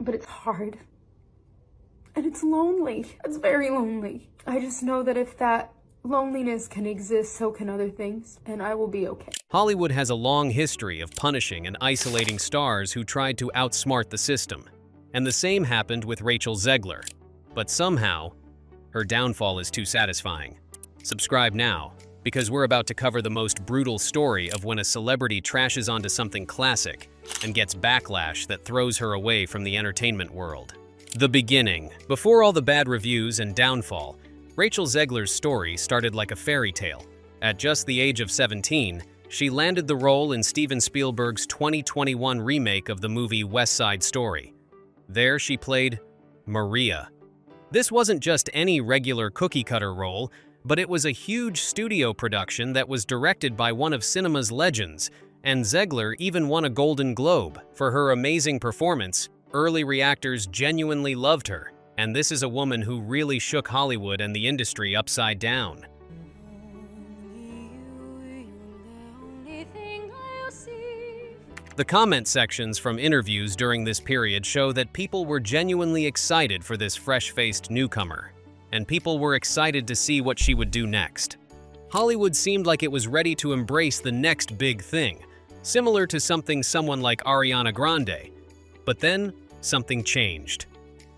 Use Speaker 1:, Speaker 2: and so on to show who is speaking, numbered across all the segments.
Speaker 1: but it's hard. And it's lonely. It's very lonely. I just know that if that loneliness can exist, so can other things, and I will be okay.
Speaker 2: Hollywood has a long history of punishing and isolating stars who tried to outsmart the system. And the same happened with Rachel Zegler. But somehow, her downfall is too satisfying. Subscribe now, because we're about to cover the most brutal story of when a celebrity trashes onto something classic and gets backlash that throws her away from the entertainment world. The beginning. Before all the bad reviews and downfall, Rachel Zegler's story started like a fairy tale. At just the age of 17, she landed the role in Steven Spielberg's 2021 remake of the movie West Side Story. There she played Maria. This wasn't just any regular cookie-cutter role, but it was a huge studio production that was directed by one of cinema's legends, and Zegler even won a Golden Globe for her amazing performance. Early reactors genuinely loved her, and this is a woman who really shook Hollywood and the industry upside down. The comment sections from interviews during this period show that people were genuinely excited for this fresh-faced newcomer, and people were excited to see what she would do next. Hollywood seemed like it was ready to embrace the next big thing, similar to someone like Ariana Grande. But then, something changed.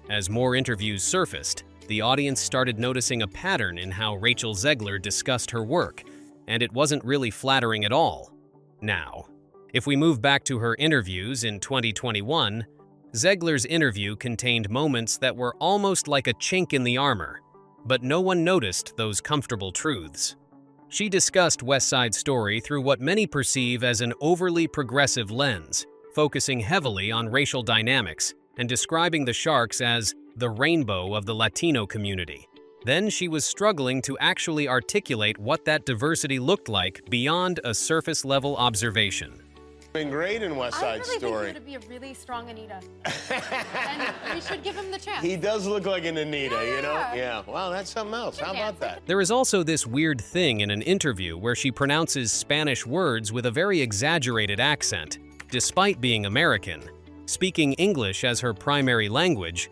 Speaker 2: As more interviews surfaced, the audience started noticing a pattern in how Rachel Zegler discussed her work, and it wasn't really flattering at all. Now, if we move back to her interviews in 2021, Zegler's interview contained moments that were almost like a chink in the armor, but no one noticed those comfortable truths. She discussed West Side Story through what many perceive as an overly progressive lens, focusing heavily on racial dynamics and describing the Sharks as the rainbow of the Latino community. Then she was struggling to actually articulate what that diversity looked like beyond a surface-level observation.
Speaker 3: Been great in West Side Story.
Speaker 4: I really think he would be a really strong Anita. And we should give him the chance.
Speaker 3: He does look like an Anita,
Speaker 4: Yeah.
Speaker 3: you know? Yeah. Wow, that's something else. How about that?
Speaker 2: There is also this weird thing in an interview where she pronounces Spanish words with a very exaggerated accent, despite being American, speaking English as her primary language,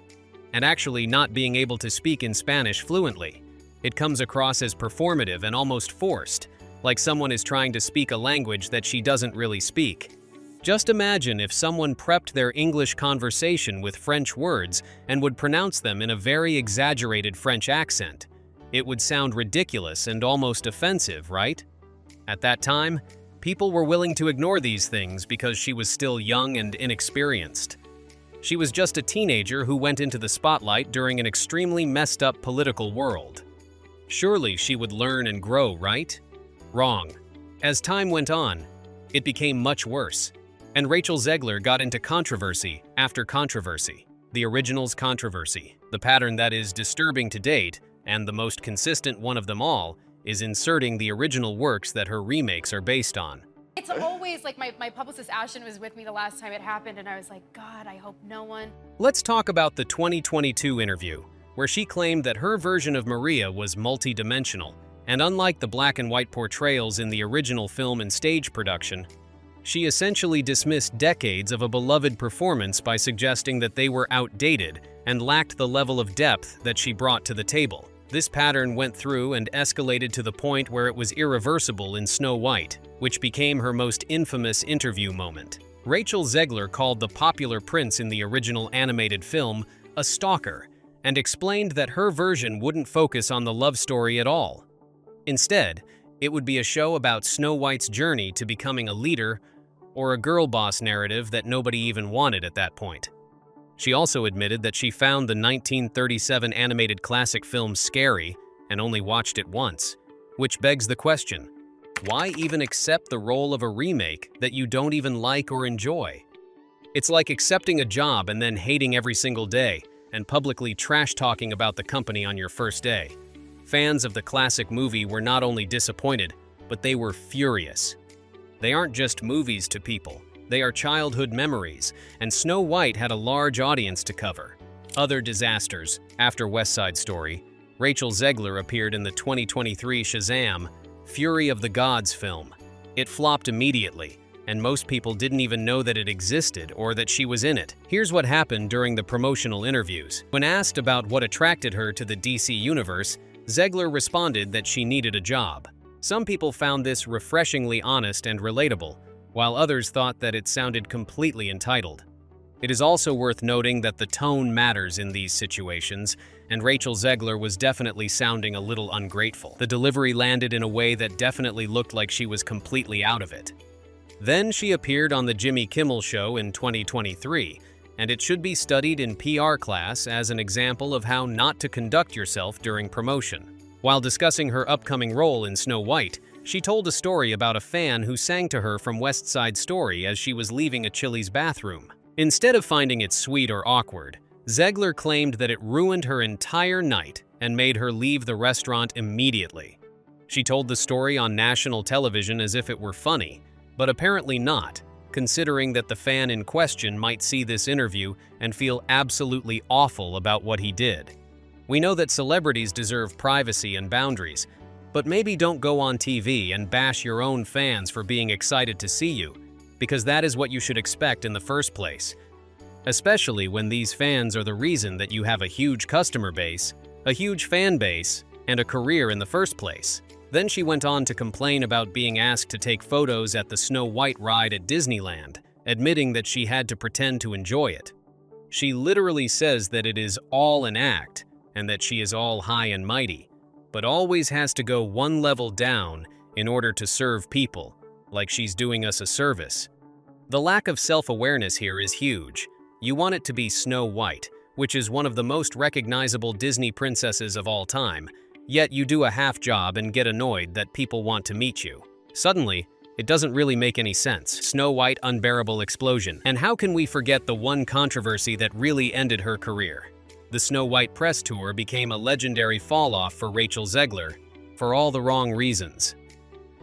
Speaker 2: and actually not being able to speak in Spanish fluently. It comes across as performative and almost forced, like someone is trying to speak a language that she doesn't really speak. Just imagine if someone prepped their English conversation with French words and would pronounce them in a very exaggerated French accent. It would sound ridiculous and almost offensive, right? At that time, people were willing to ignore these things because she was still young and inexperienced. She was just a teenager who went into the spotlight during an extremely messed up political world. Surely she would learn and grow, right? Wrong. As time went on, it became much worse, and Rachel Zegler got into controversy after controversy. The originals controversy, the pattern that is disturbing to date, and the most consistent one of them all, is inserting the original works that her remakes are based on.
Speaker 4: It's always like my publicist Ashton was with me the last time it happened, and I was like, God, I hope no one.
Speaker 2: Let's talk about the 2022 interview, where she claimed that her version of Maria was multi-dimensional, and unlike the black and white portrayals in the original film and stage production, she essentially dismissed decades of a beloved performance by suggesting that they were outdated and lacked the level of depth that she brought to the table. This pattern went through and escalated to the point where it was irreversible in Snow White, which became her most infamous interview moment. Rachel Zegler called the popular prince in the original animated film a stalker, and explained that her version wouldn't focus on the love story at all. Instead, it would be a show about Snow White's journey to becoming a leader, or a girl boss narrative that nobody even wanted at that point. She also admitted that she found the 1937 animated classic film scary and only watched it once, which begs the question, why even accept the role of a remake that you don't even like or enjoy? It's like accepting a job and then hating every single day and publicly trash-talking about the company on your first day. Fans of the classic movie were not only disappointed, but they were furious. They aren't just movies to people. They are childhood memories, and Snow White had a large audience to cover. Other disasters. After West Side Story, Rachel Zegler appeared in the 2023 Shazam! Fury of the Gods film. It flopped immediately, and most people didn't even know that it existed or that she was in it. Here's what happened during the promotional interviews. When asked about what attracted her to the DC universe, Zegler responded that she needed a job. Some people found this refreshingly honest and relatable, while others thought that it sounded completely entitled. It is also worth noting that the tone matters in these situations, and Rachel Zegler was definitely sounding a little ungrateful. The delivery landed in a way that definitely looked like she was completely out of it. Then she appeared on the Jimmy Kimmel Show in 2023, and it should be studied in PR class as an example of how not to conduct yourself during promotion. While discussing her upcoming role in Snow White, she told a story about a fan who sang to her from West Side Story as she was leaving a Chili's bathroom. Instead of finding it sweet or awkward, Zegler claimed that it ruined her entire night and made her leave the restaurant immediately. She told the story on national television as if it were funny, but apparently not, considering that the fan in question might see this interview and feel absolutely awful about what he did. We know that celebrities deserve privacy and boundaries, but maybe don't go on TV and bash your own fans for being excited to see you, because that is what you should expect in the first place. Especially when these fans are the reason that you have a huge customer base, a huge fan base, and a career in the first place. Then she went on to complain about being asked to take photos at the Snow White ride at Disneyland, admitting that she had to pretend to enjoy it. She literally says that it is all an act, and that she is all high and mighty, but always has to go one level down in order to serve people, like she's doing us a service. The lack of self-awareness here is huge. You want it to be Snow White, which is one of the most recognizable Disney princesses of all time, yet you do a half job and get annoyed that people want to meet you. Suddenly, it doesn't really make any sense. Snow White unbearable explosion. And how can we forget the one controversy that really ended her career? The Snow White press tour became a legendary fall-off for Rachel Zegler for all the wrong reasons.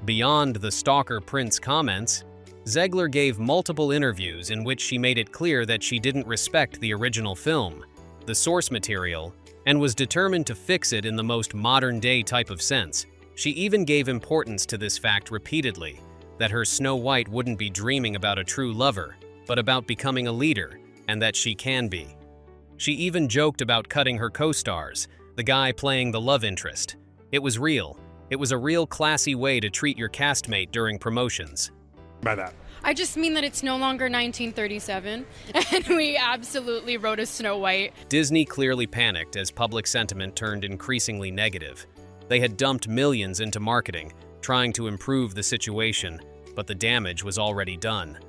Speaker 2: Beyond the stalker prince comments, Zegler gave multiple interviews in which she made it clear that she didn't respect the original film, the source material, and was determined to fix it in the most modern-day type of sense. She even gave importance to this fact repeatedly, that her Snow White wouldn't be dreaming about a true lover, but about becoming a leader, and that she can be. She even joked about cutting her co-stars, the guy playing the love interest. It was real. It was a real classy way to treat your castmate during promotions.
Speaker 3: By that.
Speaker 4: I just mean that it's no longer 1937, and we absolutely wrote a Snow White.
Speaker 2: Disney clearly panicked as public sentiment turned increasingly negative. They had dumped millions into marketing, trying to improve the situation, but the damage was already done.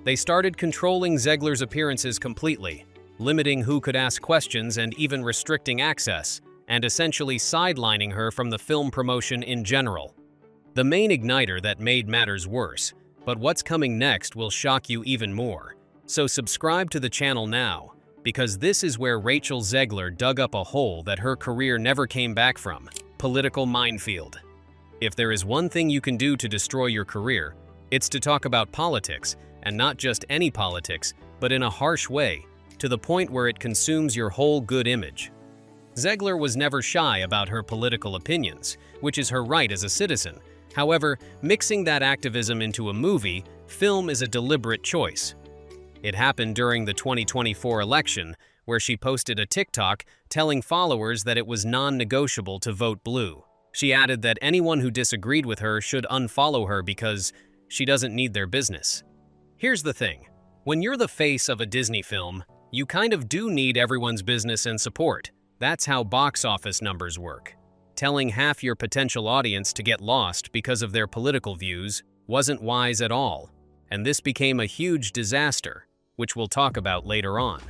Speaker 2: They started controlling Zegler's appearances completely, limiting who could ask questions and even restricting access, and essentially sidelining her from the film promotion in general. The main igniter that made matters worse, but what's coming next will shock you even more. So subscribe to the channel now, because this is where Rachel Zegler dug up a hole that her career never came back from. Political minefield. If there is one thing you can do to destroy your career, it's to talk about politics, and not just any politics, but in a harsh way, to the point where it consumes your whole good image. Zegler was never shy about her political opinions, which is her right as a citizen. However, mixing that activism into a movie, film is a deliberate choice. It happened during the 2024 election, where she posted a TikTok telling followers that it was non-negotiable to vote blue. She added that anyone who disagreed with her should unfollow her because she doesn't need their business. Here's the thing. When you're the face of a Disney film, you kind of do need everyone's business and support. That's how box office numbers work. Telling half your potential audience to get lost because of their political views wasn't wise at all, and this became a huge disaster, which we'll talk about later on.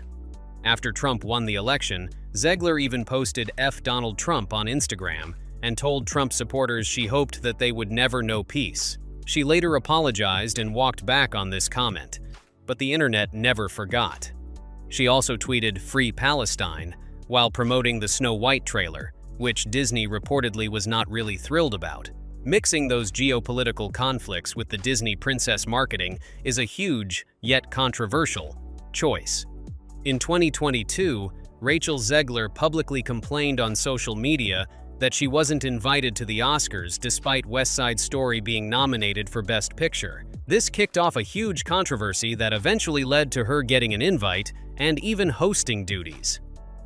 Speaker 2: After Trump won the election, Zegler even posted F Donald Trump on Instagram and told Trump supporters she hoped that they would never know peace. She later apologized and walked back on this comment, but the internet never forgot. She also tweeted "Free Palestine" while promoting the Snow White trailer, which Disney reportedly was not really thrilled about. Mixing those geopolitical conflicts with the Disney princess marketing is a huge, yet controversial, choice. In 2022, Rachel Zegler publicly complained on social media that she wasn't invited to the Oscars despite West Side Story being nominated for Best Picture. This kicked off a huge controversy that eventually led to her getting an invite and even hosting duties.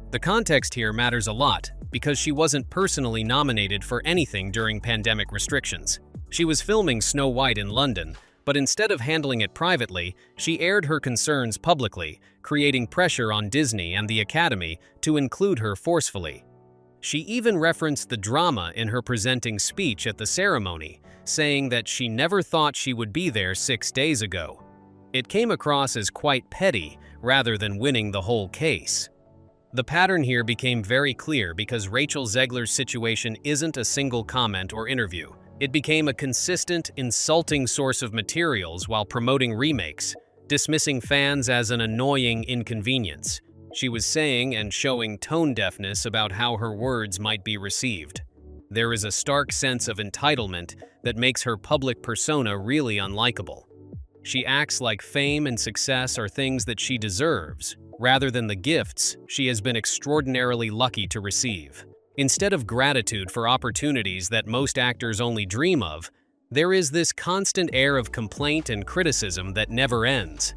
Speaker 2: The context here matters a lot because she wasn't personally nominated for anything during pandemic restrictions. She was filming Snow White in London, but instead of handling it privately, she aired her concerns publicly, creating pressure on Disney and the Academy to include her forcefully. She even referenced the drama in her presenting speech at the ceremony, saying that she never thought she would be there 6 days ago. It came across as quite petty rather than winning the whole case. The pattern here became very clear because Rachel Zegler's situation isn't a single comment or interview. It became a consistent, insulting source of materials while promoting remakes, dismissing fans as an annoying inconvenience. She was saying and showing tone deafness about how her words might be received. There is a stark sense of entitlement that makes her public persona really unlikable. She acts like fame and success are things that she deserves, rather than the gifts she has been extraordinarily lucky to receive. Instead of gratitude for opportunities that most actors only dream of, there is this constant air of complaint and criticism that never ends.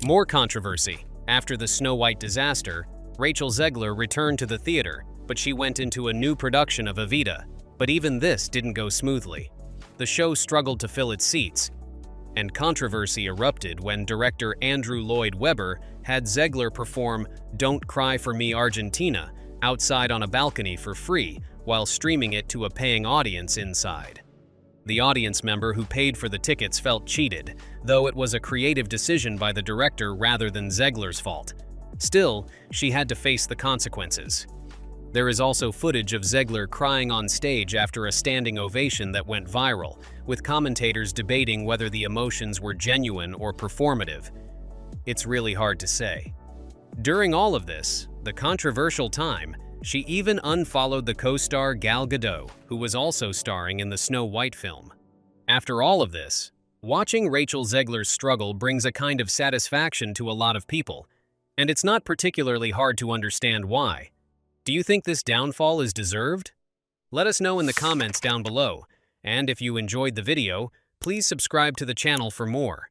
Speaker 2: More controversy. After the Snow White disaster, Rachel Zegler returned to the theater, but she went into a new production of Evita. But even this didn't go smoothly. The show struggled to fill its seats, and controversy erupted when director Andrew Lloyd Webber had Zegler perform Don't Cry for Me Argentina outside on a balcony for free while streaming it to a paying audience inside. The audience member who paid for the tickets felt cheated, though it was a creative decision by the director rather than Zegler's fault. Still, she had to face the consequences. There is also footage of Zegler crying on stage after a standing ovation that went viral, with commentators debating whether the emotions were genuine or performative. It's really hard to say. During all of this, the controversial time, she even unfollowed the co-star Gal Gadot, who was also starring in the Snow White film. After all of this, watching Rachel Zegler's struggle brings a kind of satisfaction to a lot of people, and it's not particularly hard to understand why. Do you think this downfall is deserved? Let us know in the comments down below, and if you enjoyed the video, please subscribe to the channel for more.